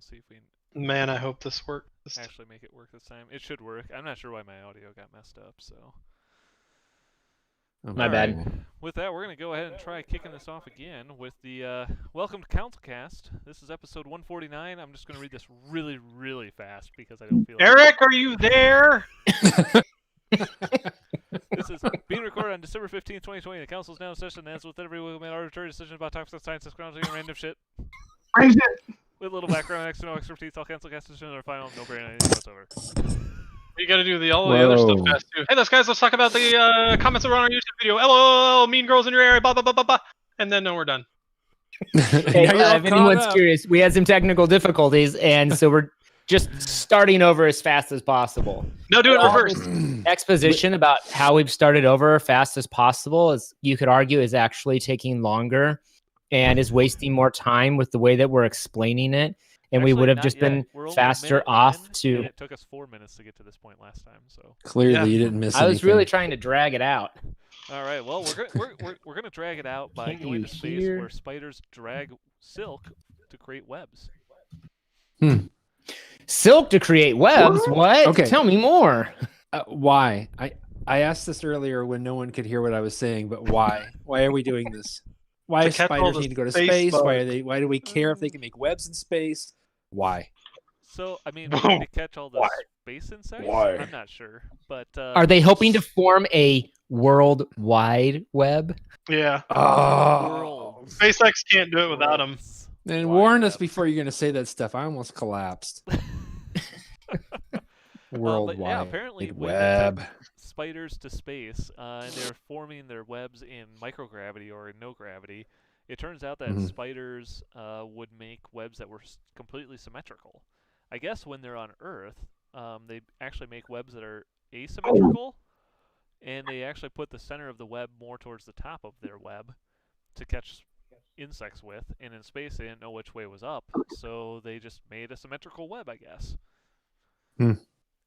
We'll see if we Man, I hope this works. actually make it work this time. It should work. I'm not sure why my audio got messed up, so. My bad. With that, we're going to go ahead and try kicking this off again with the Welcome to CouncilCast. This is episode 149. I'm just going to read this really, really fast because I don't feel Eric, are you there? This is being recorded on December 15th, 2020. The council is now in session, and as with every week, we made arbitrary decisions about topics of science, technology, and random shit. With little background, external expertise, all CouncilCast decisions are final, no brain anything whatsoever. You gotta do all the other stuff fast too. Hey, guys, let's talk about the comments that were on our YouTube video. LOL, mean girls in your area, blah, blah, blah, blah, blah. And then we're done. Hey, if anyone's curious, we had some technical difficulties, and so we're just starting over as fast as possible. No, do it reverse. Exposition about how we've started over as fast as possible, is you could argue, is actually taking longer and is wasting more time with the way that we're explaining it. And Actually, we would have not just yet. been We're only a faster minute off in, to. and it took us 4 minutes to get to this point last time. So Clearly, you didn't miss I was anything. really trying to drag it out. all right, well, we're gonna drag it out by Can't going you to space hear? where spiders drag silk to create webs. Silk to create webs? What? Okay. Tell me more. Why? I asked this earlier when no one could hear what I was saying, but why? Why are we doing this? Why To do catch all spiders the need to go to space space? bugs. Why do we care if they can make webs in space? Why? So I mean, maybe to catch all the space insects. Why? I'm not sure, but Are they hoping to form a world wide web? Yeah. Oh, SpaceX can't do it without them. then warn us before you're going to say that stuff. I almost collapsed. Worldwide But yeah, apparently when they web. took spiders to space and they're forming their webs in microgravity or in no gravity, it turns out that spiders would make webs that were completely symmetrical. I guess when they're on Earth, they actually make webs that are asymmetrical, and they actually put the center of the web more towards the top of their web to catch insects with, and in space they didn't know which way was up, so they just made a symmetrical web, I guess.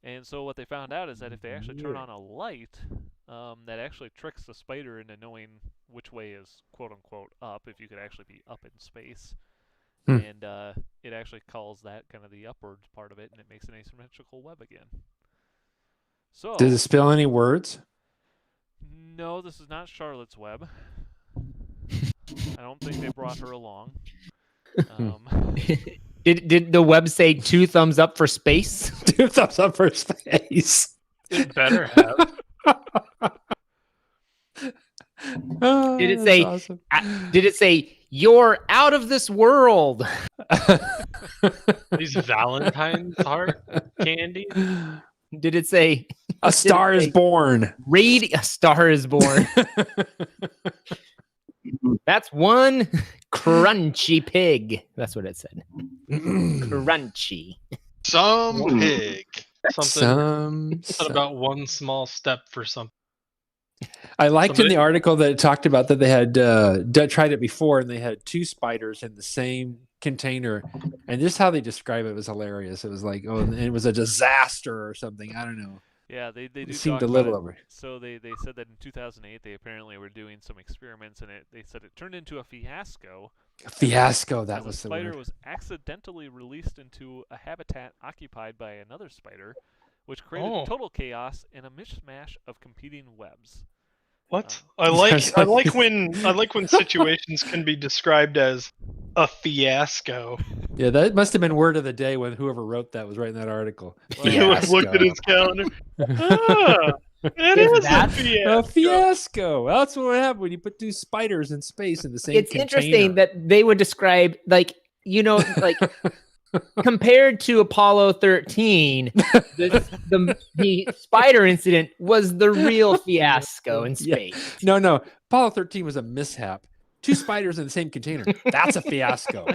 And so what they found out is that if they actually turn on a light, that actually tricks the spider into knowing which way is quote-unquote up, if you could actually be up in space. And it actually calls that kind of the upward part of it, and it makes an asymmetrical web again. So Does it spell any words? no, this is not Charlotte's Web. I don't think they brought her along. Did the web say 2 thumbs up for space? 2 thumbs up for space. It better have. Oh, Did it that's say? awesome. Did it say you're out of this world? These Valentine's heart candy. Did it say A star is born? read a star is born? That's one crunchy pig. That's what it said. Crunchy. Some pig. Something Some. about one small step for something. I liked in Somebody- the article that it talked about that they had tried it before, and they had 2 spiders in the same container, and just how they describe it was hilarious. It was like, oh, and it was a disaster or something. I don't know. Yeah, they do It seemed talk a little about it. over. So they said that in 2008 they apparently were doing some experiments, and they said it turned into a fiasco. Fiasco. That as was a the spider word. was accidentally released into a habitat occupied by another spider, which created total chaos and a mishmash of competing webs. What? I like when situations can be described as a fiasco. Yeah, that must have been word of the day when whoever wrote that was writing that article. Well, He looked at his calendar. It Is is a that fiasco. A fiasco. That's what happened when you put 2 spiders in space in the same It's container. interesting that they would describe, like, like compared to Apollo 13, the spider incident was the real fiasco in space. No, Apollo 13 was a mishap. 2 spiders in the same container. That's a fiasco.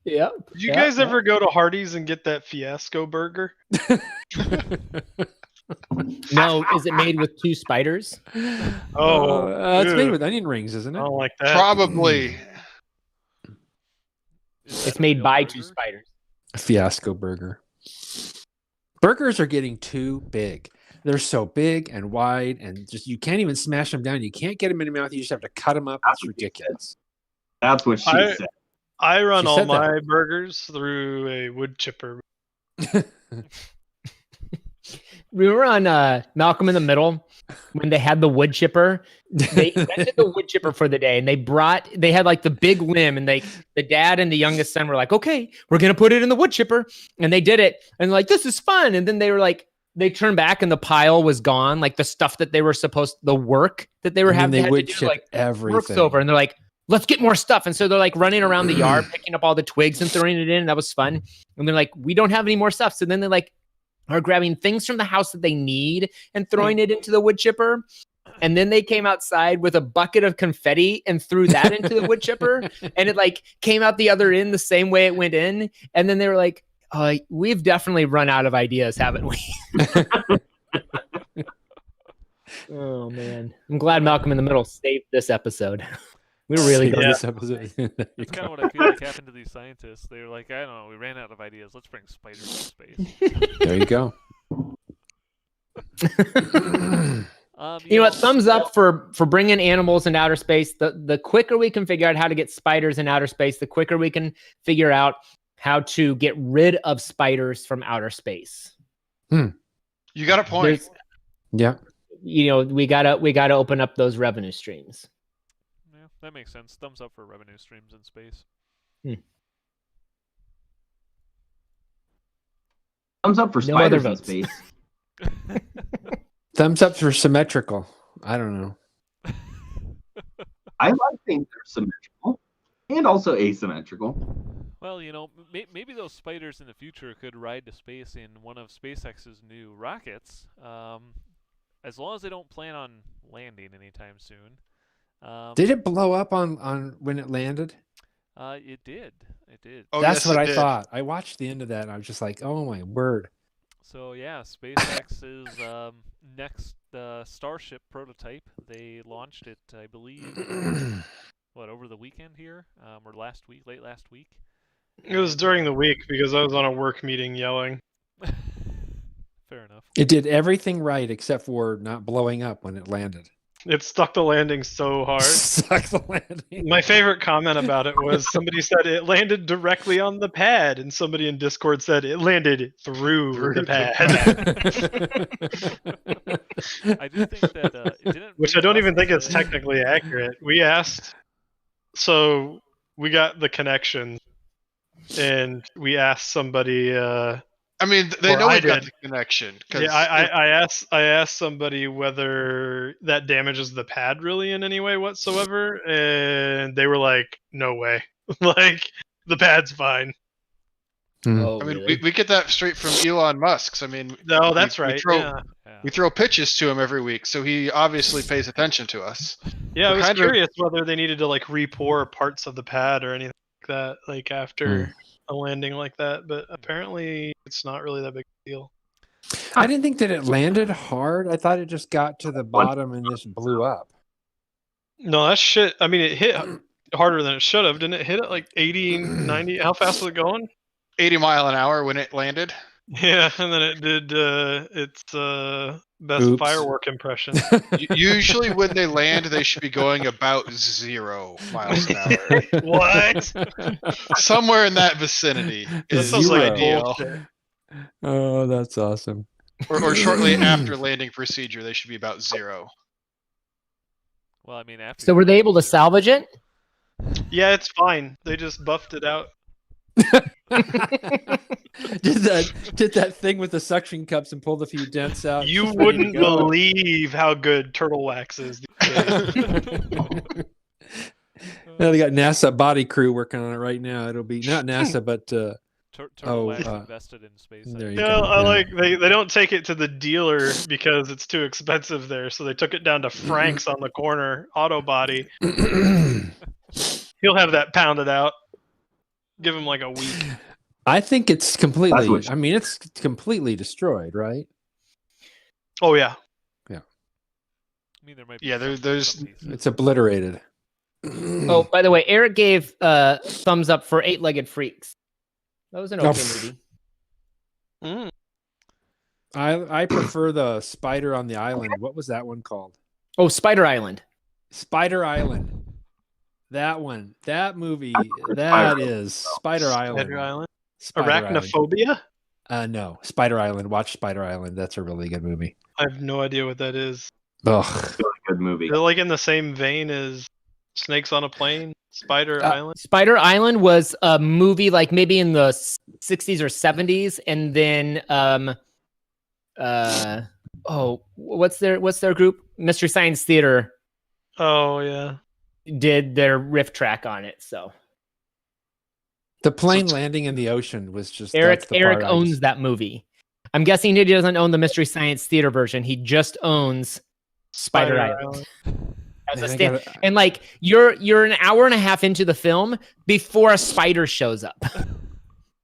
Yep. Did you guys ever go to Hardee's and get that fiasco burger? No, is it made with 2 spiders? It's made with onion rings, isn't I it? don't like that. Probably. It's made by 2 spiders. A fiasco burger. Burgers are getting too big. They're so big and wide, and just you can't even smash them down. You can't get them in your mouth. You just have to cut them up. It's ridiculous. That's what she said. I run She all said that. my burgers through a wood chipper. We were on Malcolm in the Middle when they had the wood chipper. They rented the wood chipper for the day, and they had like the big limb, and the dad and the youngest son were like, "Okay, we're gonna put it in the wood chipper," and they did it, and like, this is fun. And then they were like, they turned back, and the pile was gone, like the stuff that they were the work that they were having they had would to do, chip like everything. work's over, and they're like, let's get more stuff. And so they're like running around the yard, picking up all the twigs and throwing it in. And that was fun. And they're like, we don't have any more stuff. So then they like are grabbing things from the house that they need and throwing it into the wood chipper. And then they came outside with a bucket of confetti and threw that into the wood chipper. And it like came out the other end the same way it went in. And then they were like, we've definitely run out of ideas, haven't we? Oh man, I'm glad Malcolm in the Middle saved this episode. We were really good. This episode. That's kind of what I feel like happened to these scientists. They were like, I don't know, we ran out of ideas. Let's bring spiders to space. There you go. You know what? Thumbs up for bringing animals into outer space. The quicker we can figure out how to get spiders in outer space, the quicker we can figure out how to get rid of spiders from outer space. You got a point. Yeah. You know, we gotta open up those revenue streams. Yeah, that makes sense. Thumbs up for revenue streams in space. Thumbs up for No other spiders in votes. space. Thumbs up for symmetrical. I don't know. I like things that are symmetrical and also asymmetrical. Well, you know, maybe those spiders in the future could ride to space in one of SpaceX's new rockets, as long as they don't plan on landing anytime soon. Did it blow up on when it landed? It did. It did. Oh, That's yes, what it I did. thought. I watched the end of that and I was just like, oh my word. So yeah, SpaceX's next Starship prototype. They launched it, I believe, over the weekend here, or late last week. It was during the week because I was on a work meeting yelling. Fair enough. It did everything right except for not blowing up when it landed. It stuck the landing so hard. Stuck the landing. My favorite comment about it was somebody said it landed directly on the pad, and somebody in Discord said it landed through the pad. I do think that it didn't. Which I don't even think it's technically accurate. We asked, so we got the connection, and we asked somebody. I mean, they Or know I we got did. the connection. Yeah, I asked somebody whether that damages the pad really in any way whatsoever, and they were like, "No way! Like the pad's fine." Oh, I mean, really? we get that straight from Elon Musk's. I mean, No, that's we right. throw- yeah. Yeah. we throw pitches to him every week, so he obviously pays attention to us. Yeah, I was kind of- curious whether they needed to like re-pour parts of the pad or anything like that, like after a landing like that. But apparently, it's not really that big a deal. I didn't think that it landed hard. I thought it just got to the bottom and just blew up. No, that shit. I mean, it hit harder than it should have. Didn't it hit at like 80, 90? How fast was it going? 80 mile an hour when it landed. Yeah, and then it did its best Oops. firework impression. Usually, when they land, they should be going about 0 miles an hour. What? Somewhere in that vicinity That is sounds like ideal. bullshit. Oh, that's awesome. Or shortly after landing procedure, they should be about 0. Well, I mean, after. So were they able to salvage it? Yeah, it's fine. They just buffed it out. did that thing with the suction cups and pulled a few dents out. You Just ready to wouldn't go. believe how good turtle wax is. these days. Yeah, they got NASA body crew working on it right now. It'll be not NASA, but Turtle wax uh, invested in space. there you Yeah, go. I Yeah. like they don't take it to the dealer because it's too expensive there, so they took it down to Frank's on the corner, auto body. He'll have that pounded out. Give him like a week. I think it's completely. That's what- I mean, it's completely destroyed, right? Oh yeah. I mean, there might be Yeah, some there's- pieces. It's obliterated. Oh, by the way, Eric gave thumbs up for Eight-Legged Freaks. That was an Oh, okay pff. movie. Mm. I prefer the spider on the island. What was that one called? Oh, Spider Island. Spider Island. That one. That movie. That is Spider Island. Spider Island. Spider Island. Arachnophobia? No, Spider Island. Watch Spider Island. That's a really good movie. I have no idea what that is. Ugh. Really good movie. Is it like in the same vein as Snakes on a Plane? Spider Island? Spider Island was a movie like maybe in the 60s or 70s, and then what's their group? Mystery Science Theater Oh, yeah. did their riff track on it. So The plane landing in the ocean was just Eric that's the part I owns just- that movie. I'm guessing he doesn't own the Mystery Science Theater version. He just owns Spider Island. As a Man, I stand- gotta- and like you're an hour and a half into the film before a spider shows up.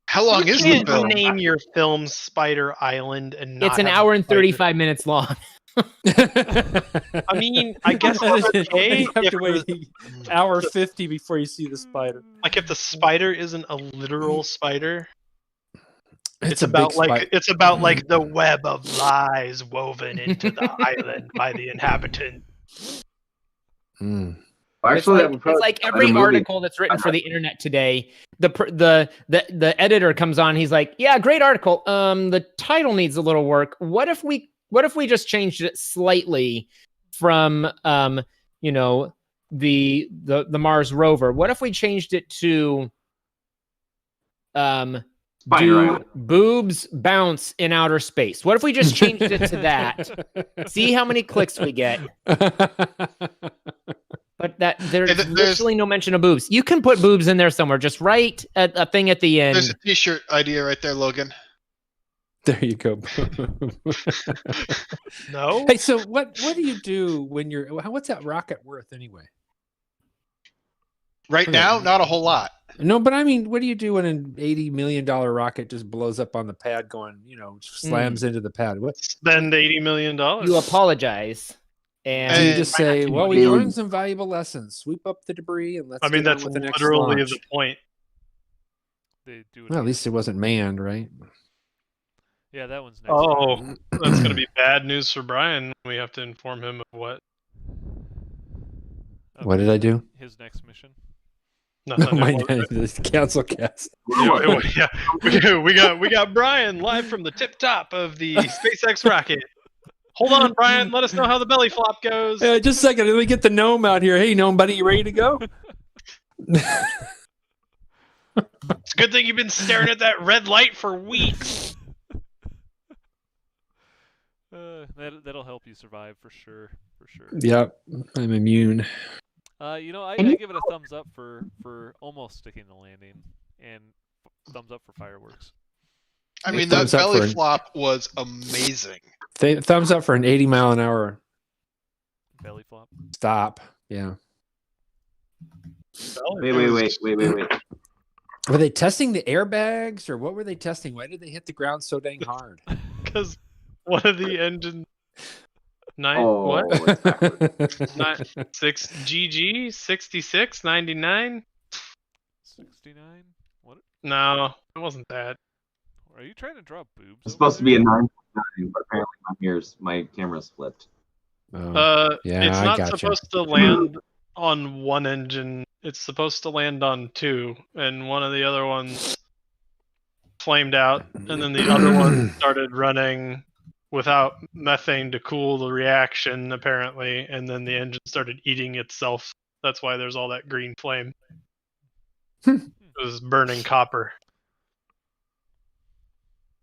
How long You is the can't film? name your film Spider Island and not It's an have hour and spider- 35 minutes long. I mean, I guess it's okay you have if to wait an hour 50 before you see the spider. like if the spider isn't a literal spider. It's a about big like it's about like the web of lies woven into the island by the inhabitant. Mm. Actually, that would It's probably like be a every better movie. article that's written for the internet today. The editor comes on. He's like, "Yeah, great article. The title needs a little work. What if we just changed it slightly from the Mars rover? What if we changed it to Spider do Island. boobs bounce in outer space? What if we just changed it to that? See how many clicks we get." But there's And there's- literally no mention of boobs. You can put boobs in there somewhere. Just write a thing at the end. There's a T-shirt idea right there, Logan. There you go. No, Hey, so what do you do when you're? What's that rocket worth anyway? Right Okay. now, not a whole lot. No, but I mean, what do you do when an $80 million rocket just blows up on the pad, going, slams into the pad? What spend $80 million. You apologize, do and you just say? can Well, you we do- learned some valuable lessons. Sweep up the debris and let's. I mean, get on that's with the next literally launch. the point. They do it Well, at again. least it wasn't manned, right? Yeah, that one's next. Oh, that's gonna be bad news for Brian. We have to inform him of what. What did I do? His next mission. Nothing. My It wasn't- this CouncilCast. Yeah, we got Brian live from the tip top of the SpaceX rocket. Hold on, Brian. Let us know how the belly flop goes. Just a second. Let me get the gnome out here. Hey, gnome buddy, you ready to go? It's a good thing you've been staring at that red light for weeks. That'll help you survive for sure. Yep, I'm immune. I give it a thumbs up for almost sticking the landing, and thumbs up for fireworks. I mean, that Thumbs up belly for- flop was amazing. Thumbs up for an 80 mile an hour Belly flop. stop. Yeah. Wait. Were they testing the airbags or what were they testing? Why did they hit the ground so dang hard? Because one of the engines. Oh, it's backwards. 6 GG 66 99. 69. What? No, it wasn't that. Are you trying to draw boobs? It's over supposed to be a there? 9.9, but apparently my camera's flipped. Oh, yeah, It's I not gotcha. supposed to land on one engine. It's supposed to land on two, and one of the other ones flamed out, and then the other one started running without methane to cool the reaction, apparently, and then the engine started eating itself. That's why there's all that green flame. It was burning copper.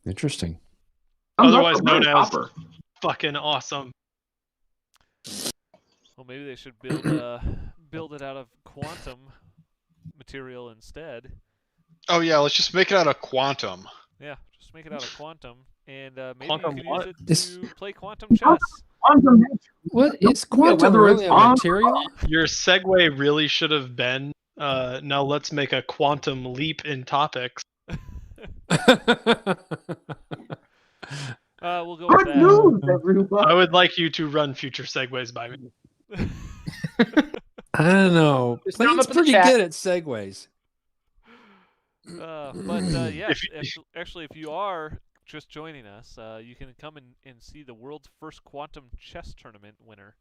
Interesting. Otherwise known as- Copper. Fucking awesome. Well, maybe they should build it out of quantum material instead. Oh yeah, let's just make it out of quantum. Yeah, just make it out of quantum, and maybe Quantum you can what? use it This- to play quantum chess. Quantum nature. What is quantum whether really it's a on- material? Your segue really should have been, now let's make a quantum leap in topics. We'll go with Good that. news, everyone. I would like you to run future segues by me. I don't know. Just throw 'em Blaine's up in the pretty chat. good at segues. Yeah, If you- actually, if you are just joining us, you can come and see the world's first quantum chess tournament winner.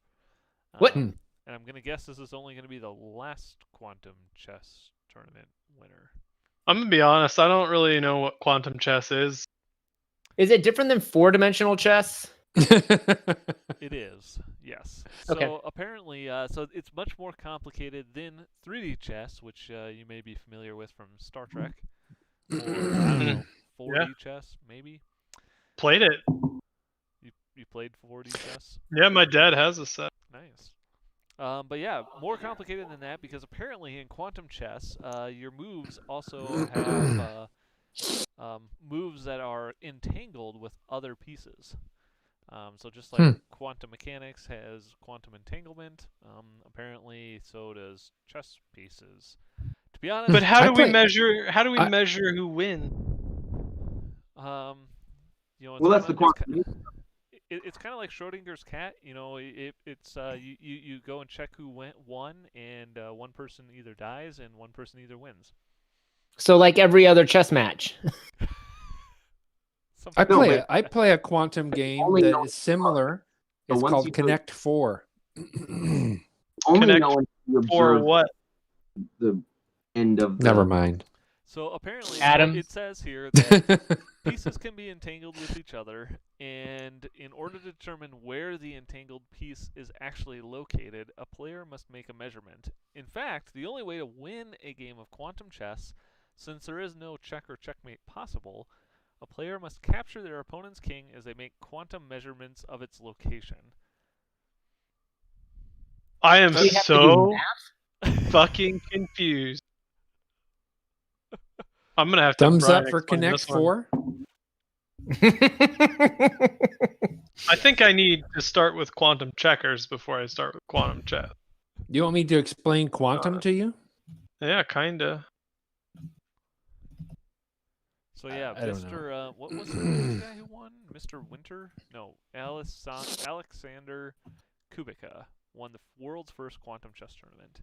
What? Um, And I'm going to guess this is only going to be the last quantum chess tournament winner. I'm gonna be honest. I don't really know what quantum chess is. Is it different than 4-dimensional chess? It is, yes. So Okay. apparently, so it's much more complicated than 3D chess, which you may be familiar with from Star Trek, or I don't know, 4D chess maybe. Played it. You played 4D chess? Yeah, my dad has a set. Nice. But yeah, more complicated than that because apparently in quantum chess, your moves also have moves that are entangled with other pieces. So just like quantum mechanics has quantum entanglement, apparently so does chess pieces. To be honest, But how I do we play- measure? How do we I- measure who wins? you know, Well, that's the quantum. it's kind of like Schrodinger's cat. You know, it's you go and check who won, and one person either dies and one person either wins. So like every other chess match. I Something like I that. play a quantum game Only that know- is similar. So It's once called you Connect 4. Only Connect know when you Or observe what? the end of the... Never mind. So apparently, Adam? it says here that pieces can be entangled with each other, and in order to determine where the entangled piece is actually located, a player must make a measurement. In fact, the only way to win a game of quantum chess, since there is no check or checkmate possible, a player must capture their opponent's king as they make quantum measurements of its location. I am Do we have to do so math? fucking confused. I'm gonna have to Thumbs Brian up for explain Connect this one. 4. I think I need to start with quantum checkers before I start with quantum chess. You want me to explain quantum to you? Yeah, kinda. So yeah, I don't know. Mr. What was the guy who won? Mr. Winter? No, Alexander Kubica won the world's first quantum chess tournament.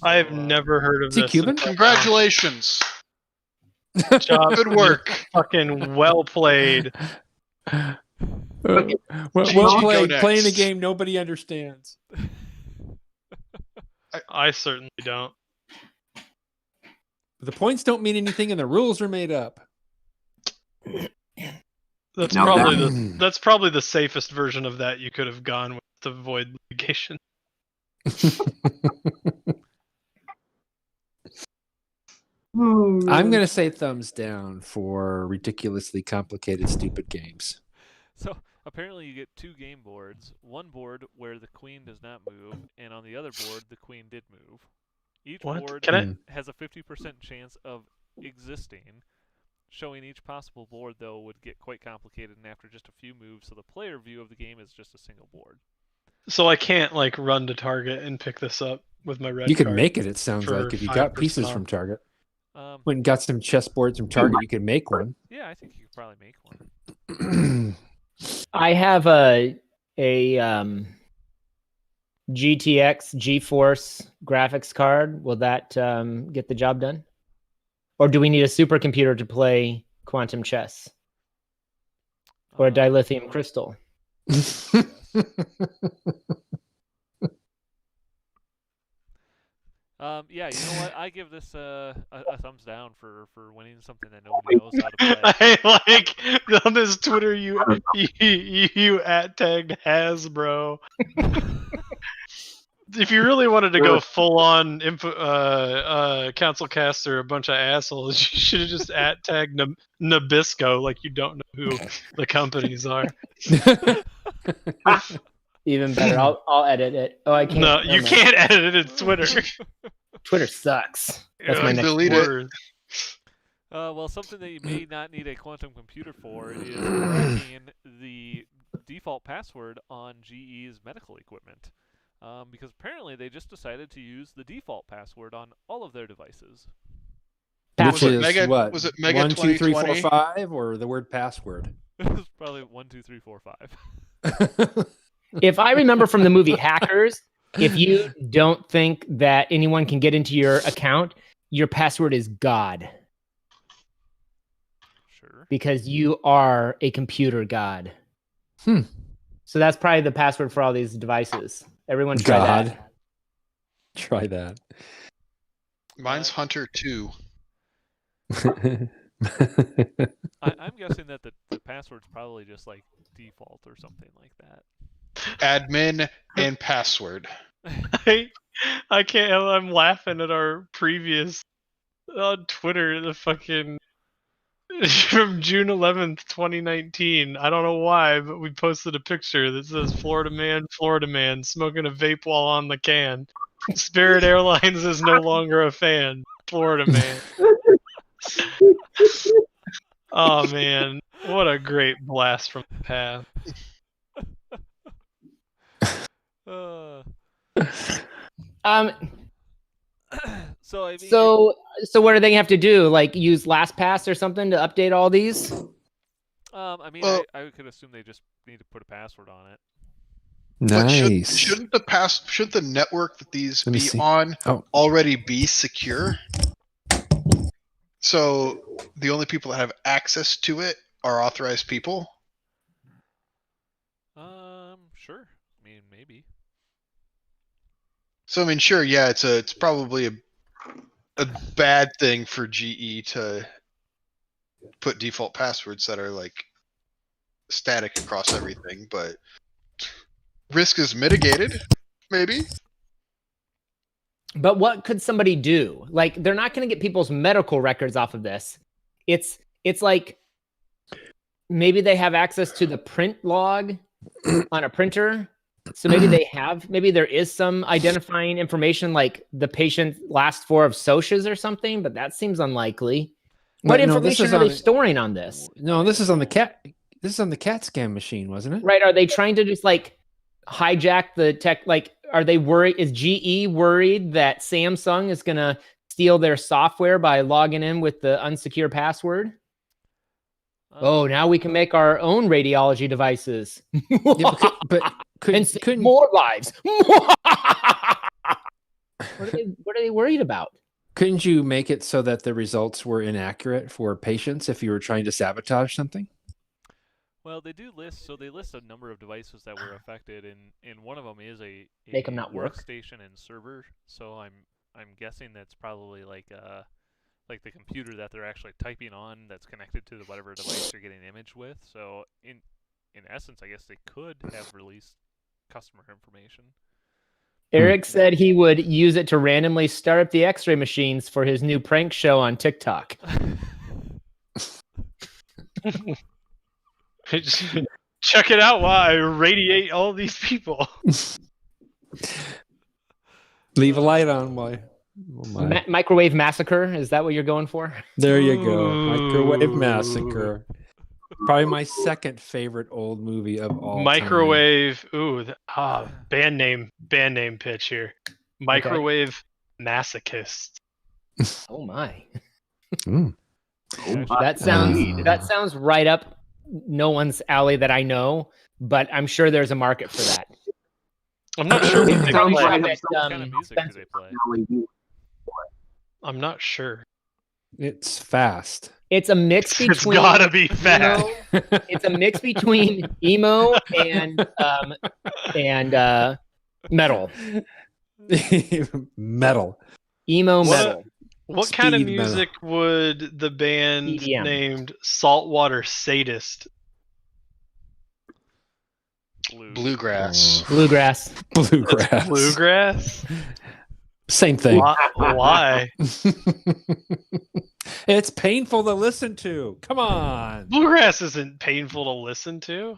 I have So, never heard of Is he this. Cuban? Congratulations. Job, Good work. fucking well played. Well Gigi, go played. next. Playing a game nobody understands. I certainly don't. The points don't mean anything and the rules are made up. That's Now probably that- that's probably the safest version of that you could have gone with to avoid litigation. I'm going to say thumbs down for ridiculously complicated, stupid games. So apparently you get two game boards. One board where the queen does not move, and on the other board the queen did move. Each What? board Can I? has a 50% chance of existing. Showing each possible board, though, would get quite complicated, and after just a few moves, so the player view of the game is just a single board. So I can't like run to Target and pick this up with my red You could card. make it sounds for like, if you got 5% pieces off. from Target. Um, When you got some chessboards from Target, you could make one. yeah, I think you could probably make one. I have a GTX GeForce graphics card. Will that get the job done? Or do we need a supercomputer to play quantum chess? Or a dilithium crystal? Yeah, you know what? I give this a thumbs down for winning something that nobody knows how to play. I like on this Twitter you at tagged Hasbro. If you really wanted to go full on CouncilCast or a bunch of assholes, you should have just at tagged Nabisco like you don't know who the companies are. Even better. I'll edit it. Oh, I can't. No, Never you mind. can't edit it. It's Twitter. Twitter sucks. That's my Like, next delete word. it. Well, something that you may not need a quantum computer for is cracking the default password on GE's medical equipment. Because apparently they just decided to use the default password on all of their devices. Which Was it is Mega- what? was it Mega 1, 2, 3, 4, 2020? 5, or the word password? It's probably 1, 2, 3, 4, 5. If I remember from the movie Hackers, if you don't think that anyone can get into your account, your password is God, Sure. because you are a computer god. Hmm. So that's probably the password for all these devices. Everyone try God. that. Try that. Mine's Hunter 2. I'm guessing that the password's probably just like default or something like that. Admin and password. I can't. I'm laughing at our previous on Twitter. The fucking from June 11th, 2019. I don't know why, but we posted a picture that says Florida man, smoking a vape while on the can. Spirit Airlines is no longer a fan. Florida man. Oh man, what a great blast from the past. So I mean, So what do they have to do? Like use LastPass or something to update all these? I mean, Well- I could assume they just need to put a password on it. But Nice. shouldn't the network that these Let me be see. on Oh. already be secure? So the only people that have access to it are authorized people? Sure. I mean, maybe. So I mean, sure, yeah, it's probably a bad thing for GE to put default passwords that are like static across everything, but risk is mitigated, maybe. But what could somebody do? Like they're not going to get people's medical records off of this. It's like maybe they have access to the print log on a printer. So maybe there is some identifying information like the patient's last four of socias or something, but that seems unlikely. What But no, this information is are they on- storing on this? No, this is on the cat. This is on the CAT scan machine, wasn't it? Right? Are they trying to just like hijack the tech? Like, are they worried? Is GE worried that Samsung is going to steal their software by logging in with the unsecure password? Oh, now we can make our own radiology devices. Yeah, but and save couldn't more lives. What are they worried about? couldn't you make it so that the results were inaccurate for patients if you were trying to sabotage something? Well, they do list. So they list a number of devices that were affected, and one of them is a Make 'em not work. workstation and server. So I'm guessing that's probably like the computer that they're actually typing on that's connected to the whatever device you're getting an image with. So in essence, I guess they could have released customer information. Eric said he would use it to randomly start up the X-ray machines for his new prank show on TikTok. Check it out while I radiate all these people. Leave a light on while. Oh my. Microwave Massacre, is that what you're going for? There you go. Microwave Ooh. Massacre. Probably my second favorite old movie of all Microwave. Ooh, band name pitch here. Microwave Masochist. Oh my. time. That sounds right up no one's alley that I know, but I'm sure there's a market for that. I'm not sure. It what they sounds play. like What kind of music do they play? I'm not sure. It's fast. It's a mix It's between gotta be fast. It's a mix between emo and metal. Metal. Emo What? metal. What kind of Speed metal. music would the band EDM. named Saltwater Sadist? Bluegrass. Bluegrass. Bluegrass. Bluegrass? Same thing. Why? It's painful to listen to. Come on. Bluegrass isn't painful to listen to.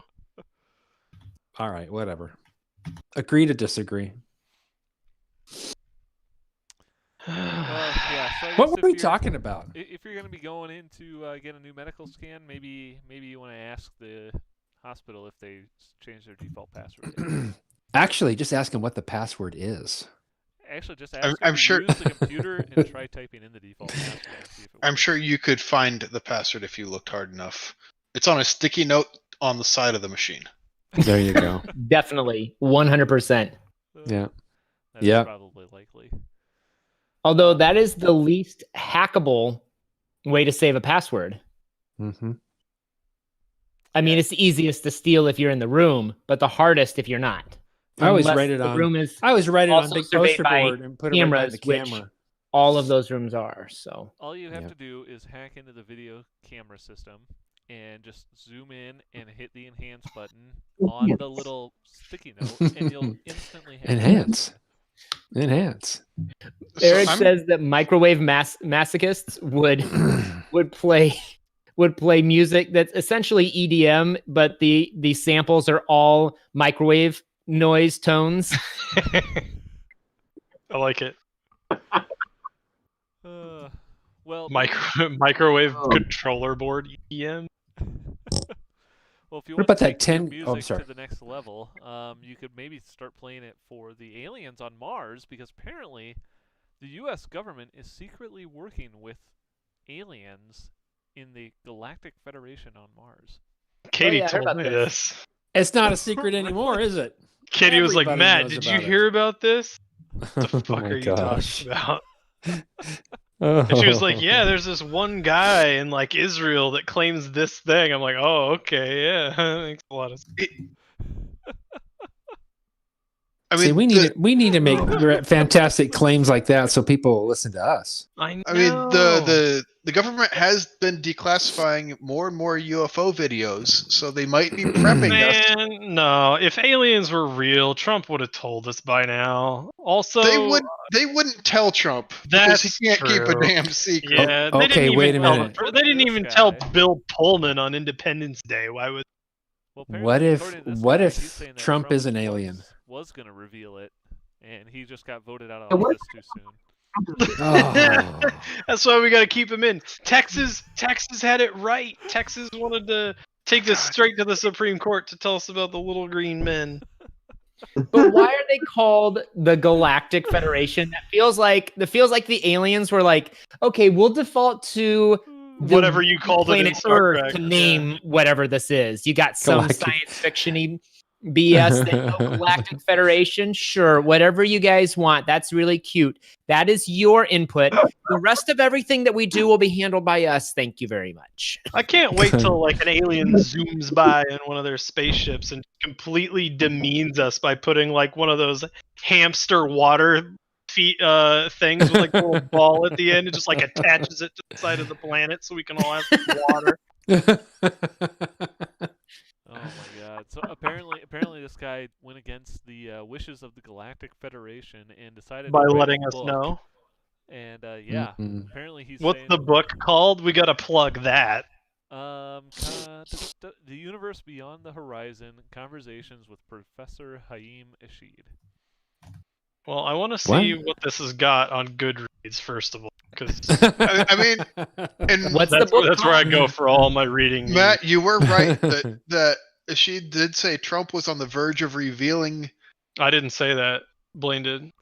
All right, whatever. Agree to disagree. Yeah. So I What guess were we talking about? If you're going to be going in to get a new medical scan, maybe you want to ask the hospital if they change their default password. Actually, just ask them what the password is. Actually, just ask I'm them to sure- use the computer and try typing in the default password and see if it I'm works. sure you could find the password if you looked hard enough. It's on a sticky note on the side of the machine. There you go. Definitely. 100%. Yeah. That's Yeah. probably likely. Although that is the least hackable way to save a password. Mm-hmm. I mean, it's the easiest to steal if you're in the room, but the hardest if you're not. I always unless write it the on. room is I always write it on also big surveyed poster by board and put it right behind the cameras, which camera. all of those rooms are. So All you have Yeah. to do is hack into the video camera system and just zoom in and hit the enhance button on the little sticky note, and you'll instantly have Enhance. Enhance. Eric says that microwave masochists would play music that's essentially EDM, but the samples are all microwave noise tones. I like it. Well, Microwave Oh. controller board EDM. well, if you What want about to that take your 10 music oh, I'm sorry. to the next level, you could maybe start playing it for the aliens on Mars, because apparently the U.S. government is secretly working with aliens in the Galactic Federation on Mars. Katie yeah, I heard told about me this. this. It's not a secret anymore, is it? Katie was like, Everybody Matt, knows did you about it." hear about this? What the Oh fuck my are you gosh. talking about? And she was like, yeah, there's this one guy in like Israel that claims this thing. I'm like, oh, okay, yeah, that makes a lot of sense. I mean, See, we need to make fantastic claims like that so people will listen to us. I know. I mean, the government has been declassifying more and more UFO videos, so they might be prepping us. Man, no. If aliens were real, Trump would have told us by now. Also, They wouldn't tell Trump because he That's can't keep a true. damn secret. Yeah, Oh, they okay, didn't wait even a tell. minute. They didn't This even tell guy- Bill Pullman on Independence Day. Why would? Well, What apparently, if- according to this what guy, if he's saying that Trump is an alien? Was going to reveal it, and he just got voted out Yeah, of what- office too soon. Oh. That's why we got to keep him in. Texas had it right. Texas wanted to take this straight to the Supreme Court to tell us about the little green men. But why are they called the Galactic Federation? That feels like the aliens were like, okay, we'll default to the Whatever you called it in planet Star Earth Trek. to name whatever this is. You got some Galactic. science fiction-y BS. Galactic Federation, sure, whatever you guys want. That's really cute. That is your input. The rest of everything that we do will be handled by us. Thank you very much. I can't wait till like an alien zooms by in one of their spaceships and completely demeans us by putting like one of those hamster water feet things with like a little ball at the end and just like attaches it to the side of the planet so we can all have some water. Oh my god! So apparently, this guy went against the wishes of the Galactic Federation and decided By to write letting a us book. know. And yeah, Mhm. apparently he's What's saying the book called? We gotta plug that. The Universe Beyond the Horizon: Conversations with Professor Haim Eshid. Well, I want to see what this has got on Goodreads first of all, because I mean, and What's the that's, book that's where I called? go for all my reading. Matt, you were right that she did say Trump was on the verge of revealing. I didn't say that. Blaine did.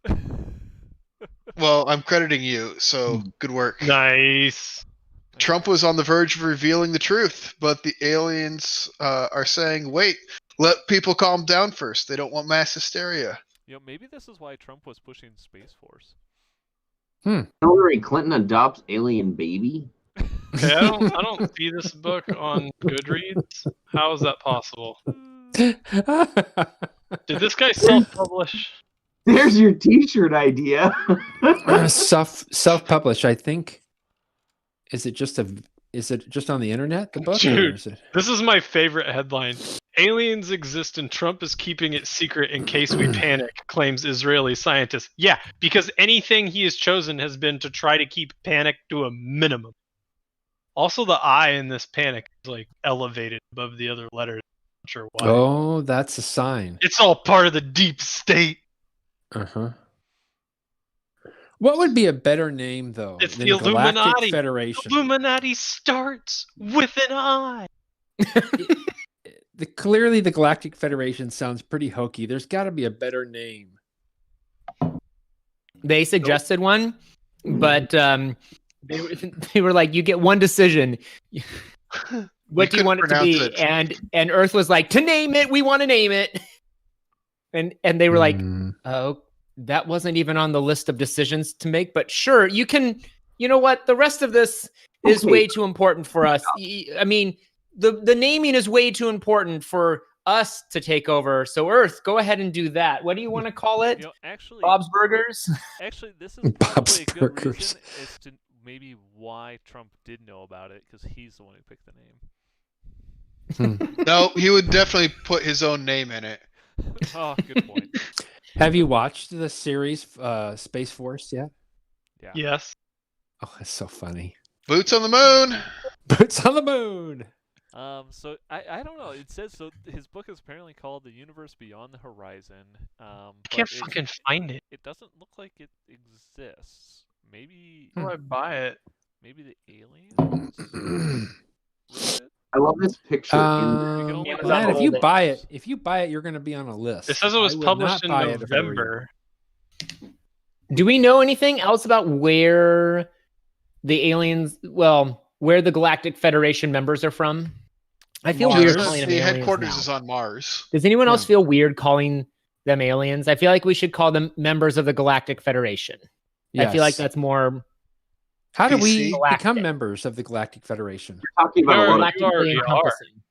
Well, I'm crediting you, so good work. Nice. Trump was on the verge of revealing the truth, but the aliens are saying, wait, let people calm down first. They don't want mass hysteria. You know, maybe this is why Trump was pushing Space Force. Hillary Clinton adopts alien baby. Okay, I don't see this book on Goodreads. How is that possible? Did this guy self-publish? There's your T-shirt idea. Self-published, I think. Is it just on the internet? The book, or Dude. is it? This is my favorite headline. Aliens exist and Trump is keeping it secret in case we panic, claims Israeli scientist. Yeah, because anything he has chosen has been to try to keep panic to a minimum. Also, the I in this panic is like elevated above the other letters. I'm not sure why. Oh, that's a sign. It's all part of the deep state. Uh-huh. What would be a better name, though, It's than the Galactic Illuminati. Federation? Illuminati starts with an I. Clearly, the Galactic Federation sounds pretty hokey. There's got to be a better name. They suggested one, but they were like, you get one decision. What do you want it to pronounce be? it. And Earth was like, to name it, we want to name it. And they were like, Mm. oh, that wasn't even on the list of decisions to make, but sure, you can. You know what? The rest of this is Okay. way too important for us. I mean, the naming is way too important for us to take over. So Earth, go ahead and do that. What do you want to call it? Actually, Bob's Burgers? Actually, this is Bob's probably a good Burgers. reason as to maybe why Trump did know about it, because he's the one who picked the name. No, he would definitely put his own name in it. Oh, good point. Have you watched the series Space Force yet? Yeah. Yes. Oh, that's so funny. Boots on the moon. Boots on the moon. So I don't know. It says so. His book is apparently called "The Universe Beyond the Horizon." I can't fucking find it. It doesn't look like it exists. Maybe. How do I buy it? Maybe the aliens. Read it? I love this picture. You can only Amazon Man, if you Golden. buy it, you're going to be on a list. It says it was I would published in not buy it if I were you. November. Do we know anything else about where the aliens, where the Galactic Federation members are from? I feel Mars. weird calling them The aliens headquarters now. is on Mars. Does anyone else Yeah. feel weird calling them aliens? I feel like we should call them members of the Galactic Federation. I feel like Yes. that's more How do we PC. become members of the Galactic Federation? We're talking about a You're- lot of you galactically already are. encompassing.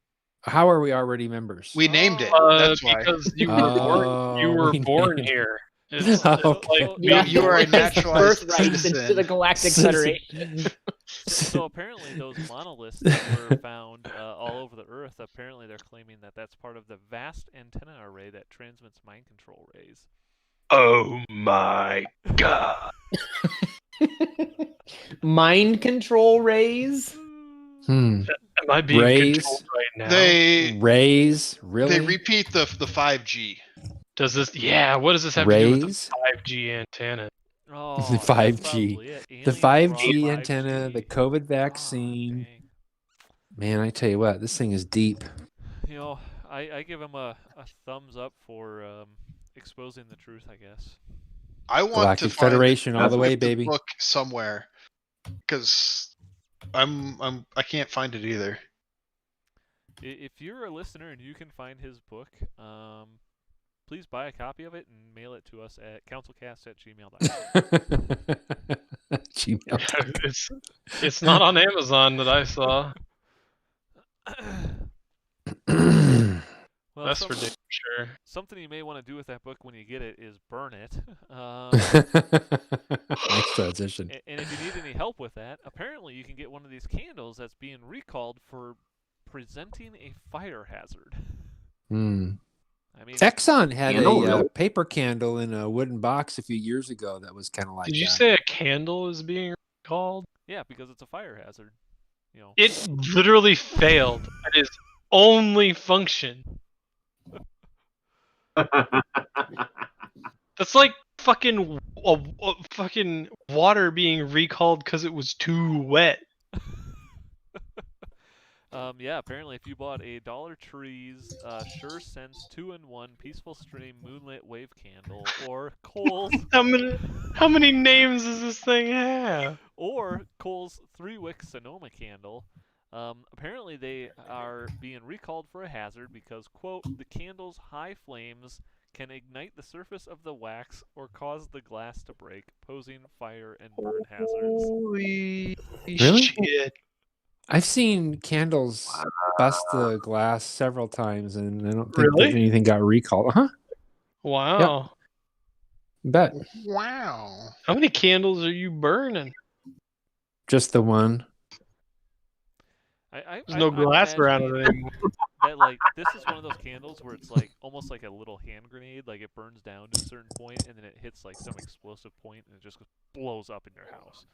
How are we already members? We named it. That's why. Because you were born. You Oh, were we born named- here. It's Okay. like Yeah, you are a it's naturalized birthrights into the citizen. Galactic Citizen. Federation. So apparently those monoliths that were found all over the Earth, apparently they're claiming that that's part of the vast antenna array that transmits mind control rays. oh my god. Mind control rays. Hmm. Am I being Rays. controlled right now? Rays? Really? They repeat the 5G. Does this? Yeah. What does this have to do with Rays? the 5G antenna? Oh, The that's 5G. probably it. The Aliens 5G brought antenna, the 5G. COVID Ah, vaccine. dang. Man, I tell you what, this thing is deep. You know, I give him a thumbs up for exposing the truth, I guess. I want Galactic to find Federation all the way, baby. book somewhere because I can't find it either. If you're a listener and you can find his book, please buy a copy of it and mail it to us at councilcast@gmail.com. Gmail. It's not on Amazon that I saw. Well, That's for damn sure. something you may want to do with that book when you get it is burn it. Nice transition. And if you need any help with that, apparently you can get one of these candles that's being recalled for presenting a fire hazard. Hmm. I mean, Exxon had Candle, a really? paper candle in a wooden box a few years ago that was kind of like Did you that. say a candle is being called? yeah, because it's a fire hazard. You know, It literally failed at its only function. That's like fucking fucking water being recalled because it was too wet. yeah, apparently if you bought a Dollar Tree's Sure Sense 2-in-1 Peaceful Stream Moonlit Wave Candle, or Kohl's, How many names does this thing have? or Kohl's 3-wick Sonoma candle, apparently they are being recalled for a hazard because, quote, the candle's high flames can ignite the surface of the wax or cause the glass to break, posing fire and burn hazards. Holy Really? shit. I've seen candles bust the glass several times, and I don't think Really? that anything got recalled. Huh? Wow. Bet. Wow. How many candles are you burning? Just the one. There's no glass around imagining it anymore. that, like, this is one of those candles where it's like almost like a little hand grenade, like it burns down to a certain point and then it hits like some explosive point and it just blows up in your house.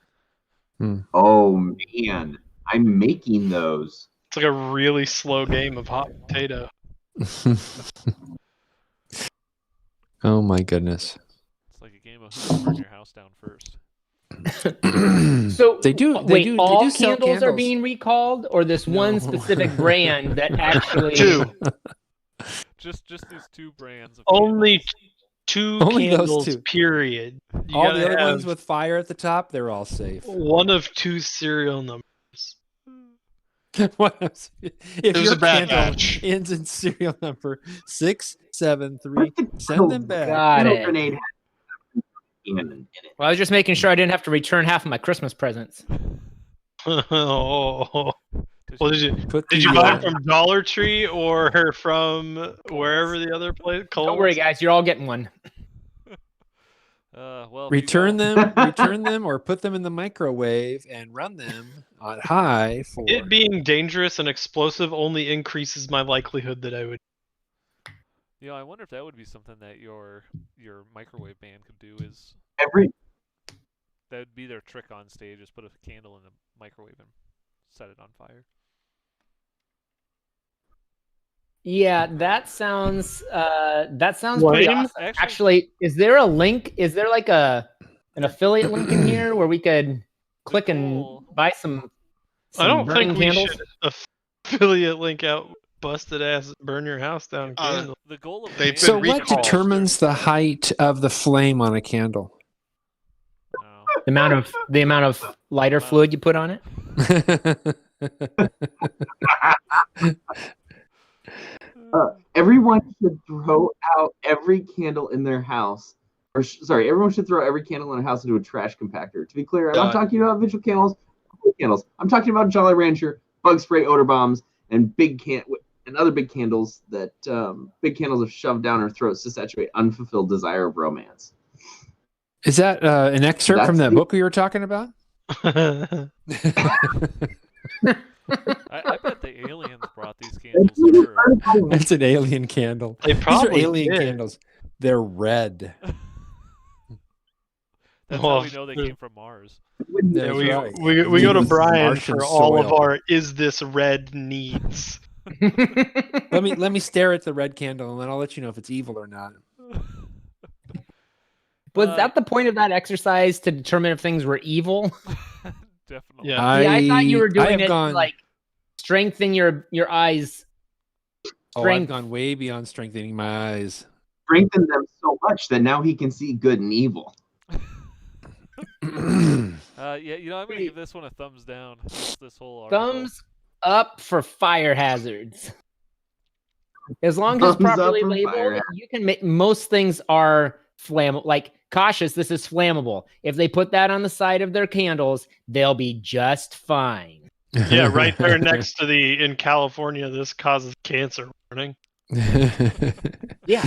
Oh man, I'm making those. It's like a really slow game of hot potato. Oh my goodness. It's like a game of who can burn your house down first. So They do- they Wait, do- they all do sell candles are candles. being recalled, or this one No. specific brand that actually? Two. Just these two brands of Only candles. two Only those candles, two. period. You All gotta the other have ones with fire at the top, they're all safe. one of two serial numbers. What else? If was your a bad candle batch. ends in serial number 673, send them back. Got Candle it. grenade had in it. Well, I was just making sure I didn't have to return half of my Christmas presents. Oh, Well, did you buy it from Dollar Tree or from wherever the other place? Don't worry, guys. You're all getting one. Well, return them, or put them in the microwave and run them on high for. It being dangerous and explosive only increases my likelihood that I would. I wonder if that would be something that your microwave band could do. Is that would be their trick on stage? Is put a candle in the microwave and set it on fire. Yeah, that sounds pretty Lame? awesome. Actually, is there a link? Is there like an affiliate link in here where we could click and buy some I don't burning think we candles? should affiliate link out busted ass burn your house down candle. The goal of They've So been what recalled. determines the height of the flame on a candle? The amount of lighter fluid you put on it? Everyone should throw out every candle in their house. Everyone should throw every candle in their house into a trash compactor. To be clear, I'm not talking about visual candles. I'm talking about Jolly Rancher, bug spray, odor bombs, and other big candles that big candles have shoved down our throats to saturate unfulfilled desire of romance. Is that an excerpt from that book we were talking about? I bet the aliens brought these candles to Earth. It's an alien candle. They These are probably alien did. candles. They're red. That's how we know they came from Mars. Yeah, That's we right. go to Use Brian Martian for all of soil. our "is this red" needs. Let me stare at the red candle, and then I'll let you know if it's evil or not. Was that the point of that exercise, to determine if things were evil? Definitely. Yeah. I thought you were doing it gone, to, like, strengthen your eyes. I've gone way beyond strengthening my eyes. Strengthened them so much that now he can see good and evil. I'm gonna give this one a thumbs down. This whole article. Thumbs up for fire hazards. As long as it's properly labeled, you can make most things are flammable. Like, cautious, this is flammable. If they put that on the side of their candles, they'll be just fine. Yeah, right there next to in California, this causes cancer warning. Yeah.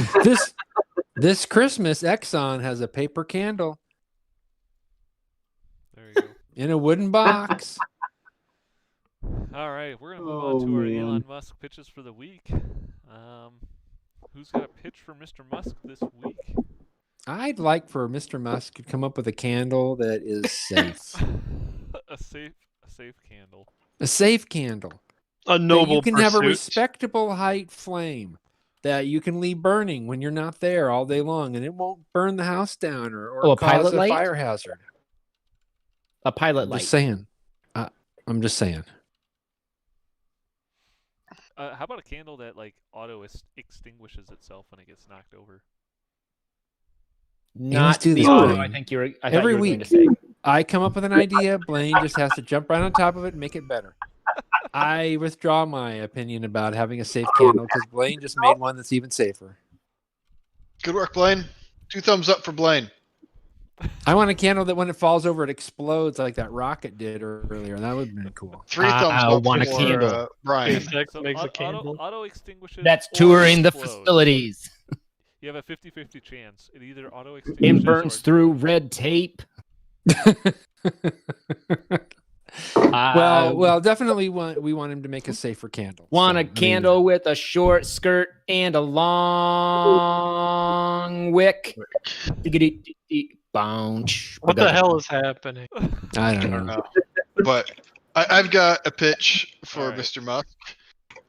This Christmas, Exxon has a paper candle There you go. in a wooden box. All right, we're gonna move on to our Elon Musk pitches for the week. Who's got a pitch for Mr. Musk this week? I'd like for Mr. Musk to come up with a candle that is safe. a safe candle. A safe candle. A noble You can pursuit. have a respectable height flame that you can leave burning when you're not there all day long, and it won't burn the house down or a cause pilot a light? fire hazard. A pilot I'm light. just saying. I'm just saying. How about a candle that auto extinguishes itself when it gets knocked over? Not do the this, auto. Blaine. I think you were. I thought Every you were going week. to say. I come up with an idea. Blaine just has to jump right on top of it and make it better. I withdraw my opinion about having a safe candle because Blaine just made one that's even safer. Good work, Blaine. 2 thumbs up for Blaine. I want a candle that when it falls over, it explodes like that rocket did earlier. That would have been cool. 3 thumbs up want a for candle. Brian. SpaceX makes a candle. Auto extinguishes. That's or touring the explodes. facilities. You have a 50-50 chance. It either auto It extinguishes burns or through red tape. Well, definitely we want him to make a safer candle. Want So, a candle with a short skirt and a long wick. What the hell is happening? I don't know. But I've got a pitch for All right. Mr. Musk.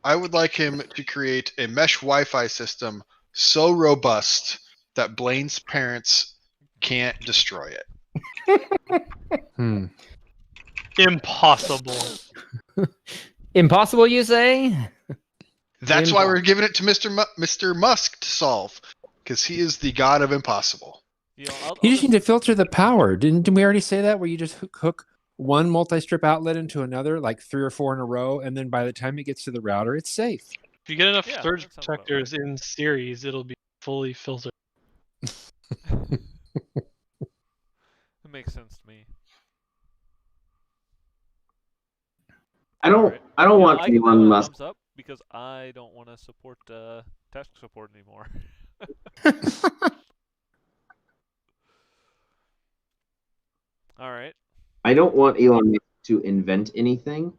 I would like him to create a mesh Wi-Fi system so robust that Blaine's parents can't destroy it. Impossible. Impossible, you say? That's why we're giving it to Mr. Musk to solve, because he is the god of impossible. You know, I'll You just need to filter the power. Didn't we already say that? Where you just hook one multi-strip outlet into another, like 3 or 4 in a row, and then by the time it gets to the router, it's safe. If you get enough Yeah, surge that sounds about protectors in series, it'll be fully filtered. It makes sense to me. I don't Alright. I don't You know, want I give that Elon one a Musk. thumbs up because I don't want to support tech support anymore. All right. I don't want Elon Musk to invent anything.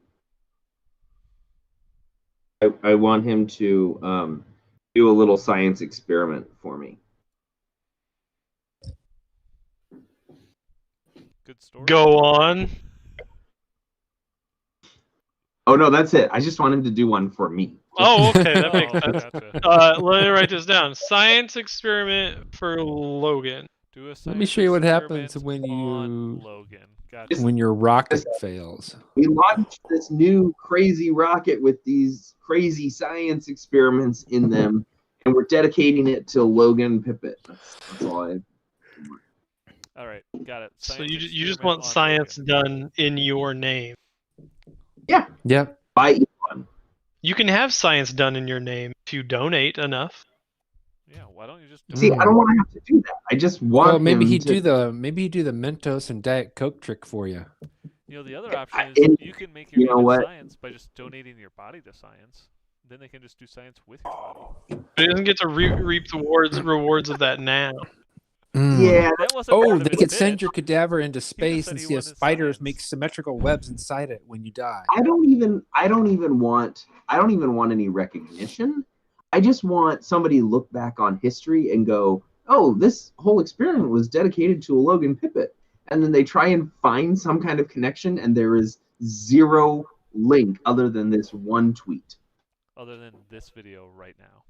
I want him to do a little science experiment for me. Good story. Go on. Oh no, that's it. I just want him to do one for me. Oh, okay, that Oh, makes sense. gotcha. Let me write this down. Science experiment for Logan. Do a science Let me show you what happens experiment when on you Logan. Gotcha. when your rocket fails. We launched this new crazy rocket with these crazy science experiments in them, and we're dedicating it to Logan Pippet. That's all I. All right, got it. So Science you just experiment want on science Logan. done in your name. Yep. By Elon. You can have science done in your name if you donate enough. Yeah, why don't you just See, I don't want to have to do that. I just want Well, maybe him he'd to. do the Mentos and Diet Coke trick for you. You know, the other option is and you can make your you name know in what? science by just donating your body to science. Then they can just do science with your body. But he doesn't get to reap the rewards of that now. Yeah, That wasn't Oh, part of they his could send pitch. your cadaver into space said and he see if wanted spiders science. make symmetrical webs inside it when you die. I don't even want any recognition. I just want somebody to look back on history and go, "Oh, this whole experiment was dedicated to a Logan Pippet." And then they try and find some kind of connection, and there is zero link other than this one tweet. Other than this video right now.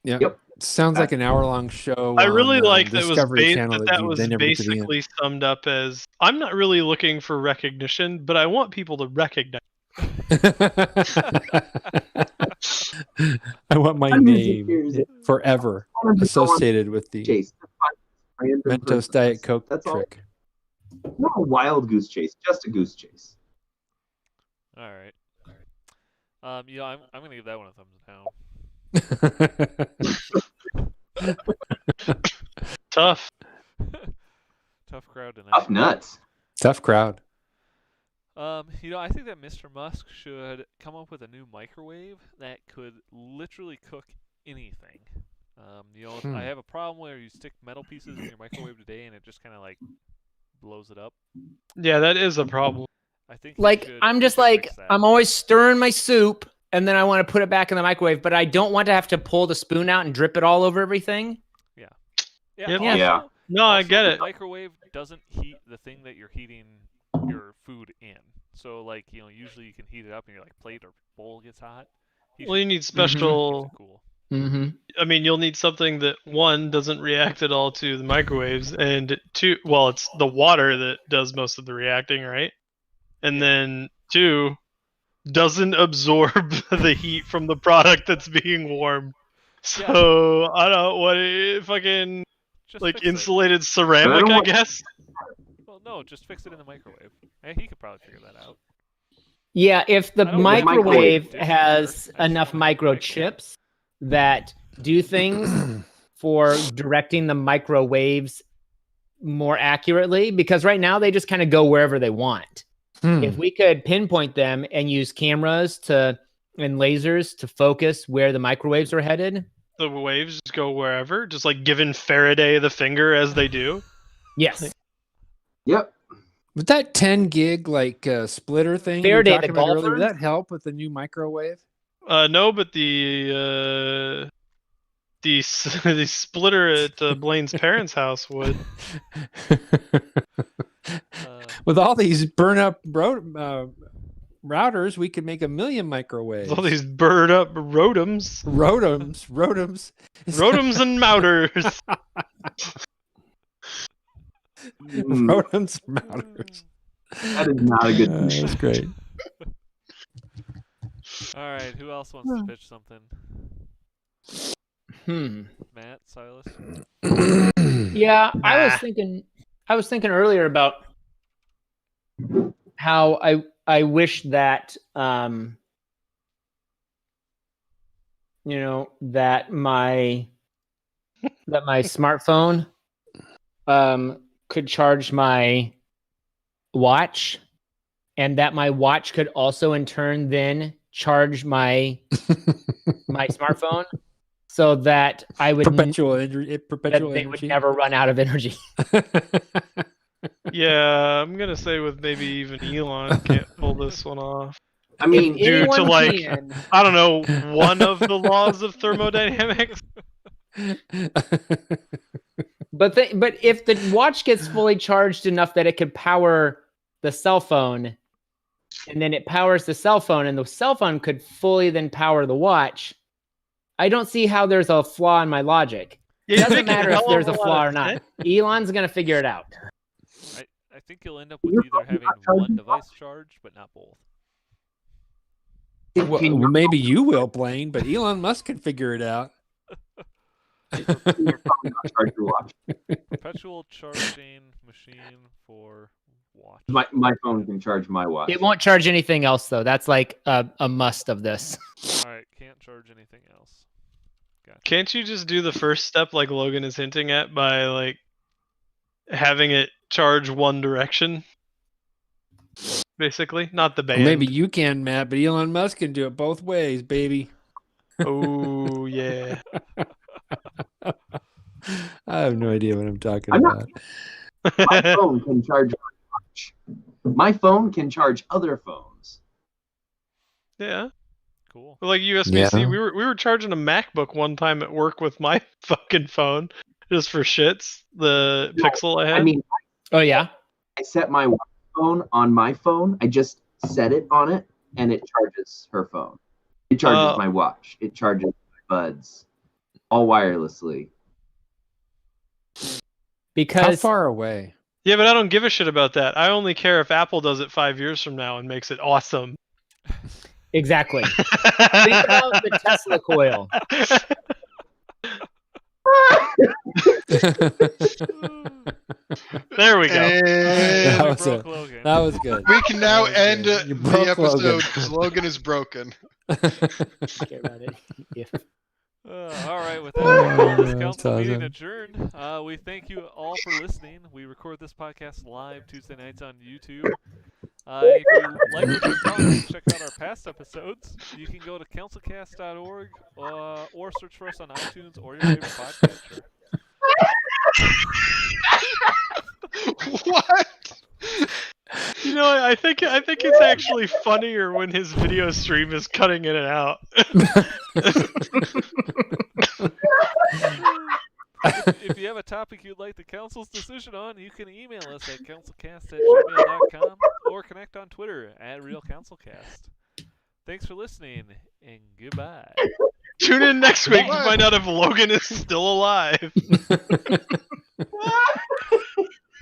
Yeah. Yep. Sounds like an hour-long show. I really on, like Discovery Channel that you was then never get to the end. basically summed up as I'm not really looking for recognition, but I want people to recognize. I want my name forever associated with the Chase. Mentos Diet Coke trick. Not a wild goose chase, just a goose chase. All right. You know, I'm gonna give that one a thumbs down. Tough. Tough crowd tonight. Tough nuts. Tough crowd. You know, I think that Mr. Musk should come up with a new microwave that could literally cook anything. You know, I have a problem where you stick metal pieces in your microwave today and it just kind of like blows it up. Yeah, that is a problem. I think I'm just like, I'm always stirring my soup and then I want to put it back in the microwave, but I don't want to have to pull the spoon out and drip it all over everything. Yeah. Yep. Also, Yeah. No, I get the it. microwave doesn't heat the thing that you're heating your food in. So, like, you know, usually you can heat it up and your like plate or bowl gets hot. Well, you need special. Cool. Mm-hmm. I mean, you'll need something that one doesn't react at all to the microwaves, and two, well, it's the water that does most of the reacting, right? And then two, doesn't absorb the heat from the product that's being warmed. So I don't know what fucking Just like fix it. insulated ceramic, I guess. Well, no, just fix it in the microwave. He could probably figure that out. Yeah, if the I don't microwave know. has I just enough don't have a microchips that do things for directing the microwaves more accurately, because right now they just kind of go wherever they want. If we could pinpoint them and use cameras and lasers to focus where the microwaves are headed. The waves just go wherever, just like giving Faraday the finger as they do. Yes. Yep. Would that 10 gig like splitter thing Faraday, you were the talking about earlier, golfer? would that help with the new microwave? No, but the splitter at Blaine's parents' house would. With all these burn up routers, we could make 1 million microwaves. All these bird up rotems. Rotems. Rotems and mouters. Rotems and mouters. That is not a good That's great. All right, who else wants to pitch something? Matt, Silas? Yeah, I was thinking earlier about how I wish that that my smartphone could charge my watch and that my watch could also in turn then charge my my smartphone, so that I would perpetual energy. that Perpetual they would energy. never run out of energy. Yeah, I'm gonna say with maybe even Elon can't pull this one off. I mean, If due to, anyone like, can, I don't know, one of the laws of thermodynamics. but if the watch gets fully charged enough that it could power the cell phone, and then it powers the cell phone, and the cell phone could fully then power the watch, I don't see how there's a flaw in my logic. Yeah, It you doesn't make a matter if hell of there's a lot flaw of or not. sense. Elon's gonna figure it out. I think you'll end up with Your either phone's having not one charging device charged, but not both. well, can your maybe you will, Blaine, but Elon Musk can figure it out. phone not charge your watch? Perpetual charging machine for watch. My phone can charge my watch. It won't charge anything else though. That's like a must of this. All right, can't charge anything else. Gotcha. Can't you just do the first step like Logan is hinting at by like having it charge one direction? Basically, not the band. Maybe you can, Matt, but Elon Musk can do it both ways, baby. Oh yeah. I have no idea what I'm talking I'm not- about. My phone can charge my watch. My phone can charge other phones. Yeah. Cool. Like USB-C, Yeah. we were charging a MacBook one time at work with my fucking phone just for shits. The No, Pixel I had. I mean, Oh yeah. I set my phone on my phone. I just set it on it, and it charges her phone. It charges my watch. It charges my buds, all wirelessly. How Because far away? Yeah, but I don't give a shit about that. I only care if Apple does it 5 years from now and makes it awesome. exactly. Think about the Tesla coil. There we go. And That was broke it. Logan. That was good. we can now That was end good. You the broke episode Logan. because Logan is broken. Get ready. Yeah. All right, with that, we call this That's council meeting awesome. adjourned. We thank you all for listening. We record this podcast live Tuesday nights on YouTube. If you like what you saw, you can check out our past episodes. You can go to councilcast.org or search for us on iTunes or your favorite podcatcher. What? You know, I think it's actually funnier when his video stream is cutting in and out. If you have a topic you'd like the council's decision on, you can email us at councilcast@gmail.com or connect on Twitter @RealCouncilCast. Thanks for listening, and goodbye. Tune in next week to find out if Logan is still alive.